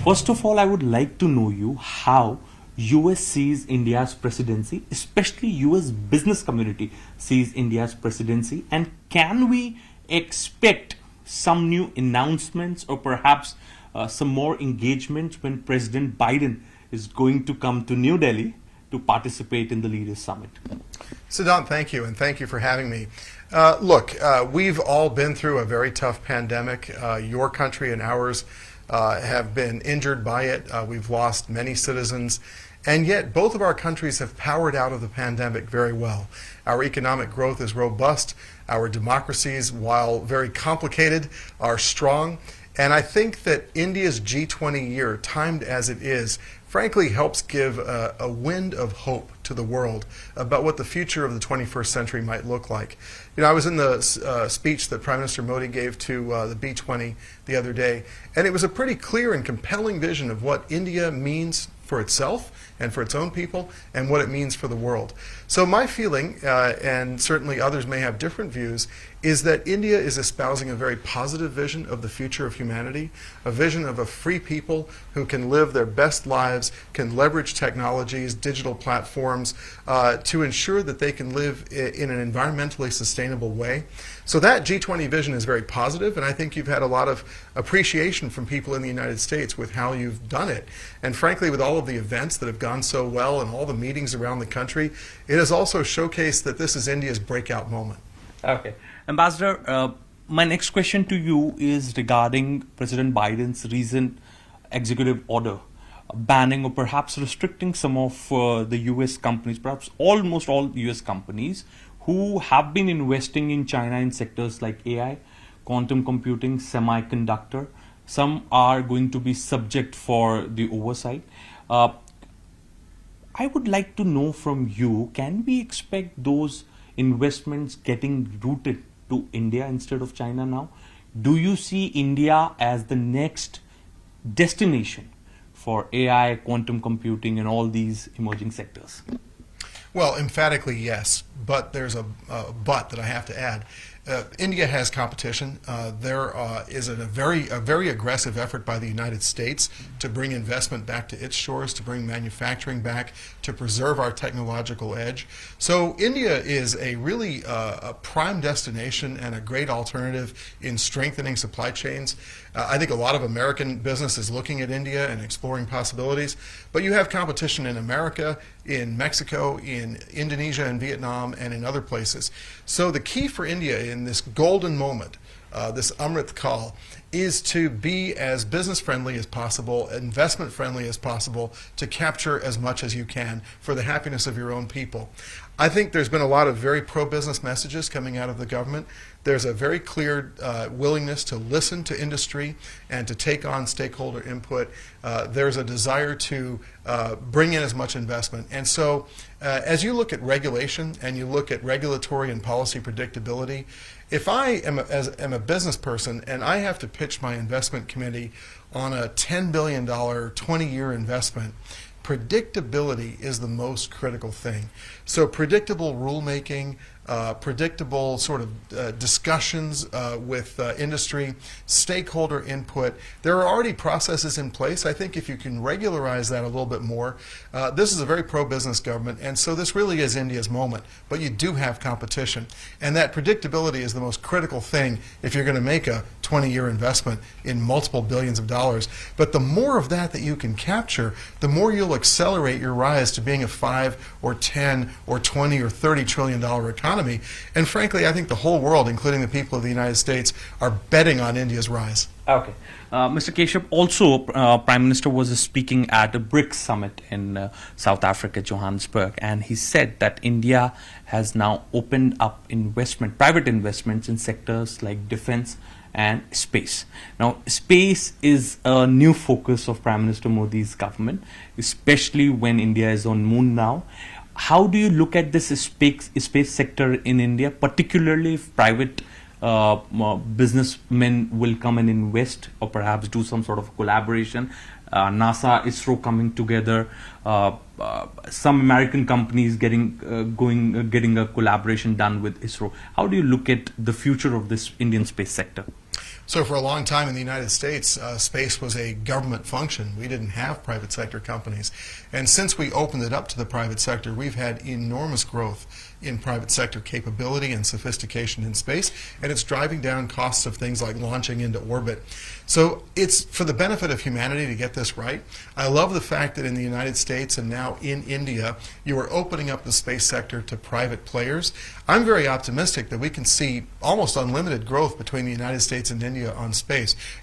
First of all, I would like to know you how US sees India's presidency, especially US business community sees India's presidency, and can we expect some new announcements or perhaps some more engagement when President Biden is going to come to New Delhi to participate in the Leaders Summit? Siddhant, thank you, and thank you for having me. We've all been through a very tough pandemic. Your country and ours have been injured by it. We've lost many citizens, and yet both of our countries have powered out of the pandemic very well. Our economic growth is robust. Our democracies, while very complicated, are strong. And I think that India's G20 year, timed as it is, frankly helps give a wind of hope to the world about what the future of the 21st century might look like. You know, I was in the speech that Prime Minister Modi gave to the B20 the other day, and it was a pretty clear and compelling vision of what India means for itself and for its own people and what it means for the world. So my feeling, and certainly others may have different views, is that India is espousing a very positive vision of the future of humanity, a vision of a free people who can live their best lives, can leverage technologies, digital platforms, to ensure that they can live in an environmentally sustainable way. So that G20 vision is very positive, and I think you've had a lot of appreciation from people in the United States with how you've done it. And frankly, with all of the events that have gone so well and all the meetings around the country, it has also showcased that this is India's breakout moment. Okay. Ambassador, my next question to you is regarding President Biden's recent executive order banning or perhaps restricting some of the US companies, perhaps almost all US companies who have been investing in China in sectors like AI, quantum computing, semiconductor. Some are going to be subject for the oversight. I would like to know from you, can we expect those investments getting routed to India instead of China now? Do you see India as the next destination for AI, quantum computing, and all these emerging sectors? Well, emphatically yes, but there's a but that I have to add. India has competition. There is a very aggressive effort by the United States to bring investment back to its shores, to bring manufacturing back, to preserve our technological edge. So India is a really a prime destination and a great alternative in strengthening supply chains. I think a lot of American business is looking at India and exploring possibilities, but you have competition in America, in Mexico, in Indonesia and Vietnam, and in other places. So the key for India in this golden moment, this Amrit Kaal, is to be as business friendly as possible, investment friendly as possible, to capture as much as you can for the happiness of your own people. I think there's been a lot of very pro-business messages coming out of the government. There's a very clear willingness to listen to industry and to take on stakeholder input. There's a desire to bring in as much investment. And so as you look at regulation and you look at regulatory and policy predictability, if I am a business person and I have to pitch my investment committee on a $10 billion 20-year investment, predictability is the most critical thing. So predictable rulemaking, predictable sort of discussions with industry, stakeholder input. There are already processes in place. I think if you can regularize that a little bit more, this is a very pro-business government, and so this really is India's moment. But you do have competition, and that predictability is the most critical thing if you're going to make a 20-year investment in multiple billions of dollars. But the more of that you can capture, the more you'll accelerate your rise to being a 5 or 10 or 20 or 30 trillion dollar economy. And frankly, I think the whole world, including the people of the United States, are betting on India's rise. Okay. Mr. Keshap, also Prime Minister was speaking at a BRICS summit in South Africa, Johannesburg, and he said that India has now opened up private investments in sectors like defense and space. Now, space is a new focus of Prime Minister Modi's government, especially when India is on moon now. How do you look at this space sector in India, particularly if private businessmen will come and invest or perhaps do some sort of collaboration? NASA, ISRO coming together, some American companies getting a collaboration done with ISRO. How do you look at the future of this Indian space sector? So for a long time in the United States, space was a government function. We didn't have private sector companies. And since we opened it up to the private sector, we've had enormous growth in private sector capability and sophistication in space, and it's driving down costs of things like launching into orbit. So it's for the benefit of humanity to get this right. I love the fact that in the United States and now in India, you are opening up the space sector to private players. I'm very optimistic that we can see almost unlimited growth between the United States and India on space.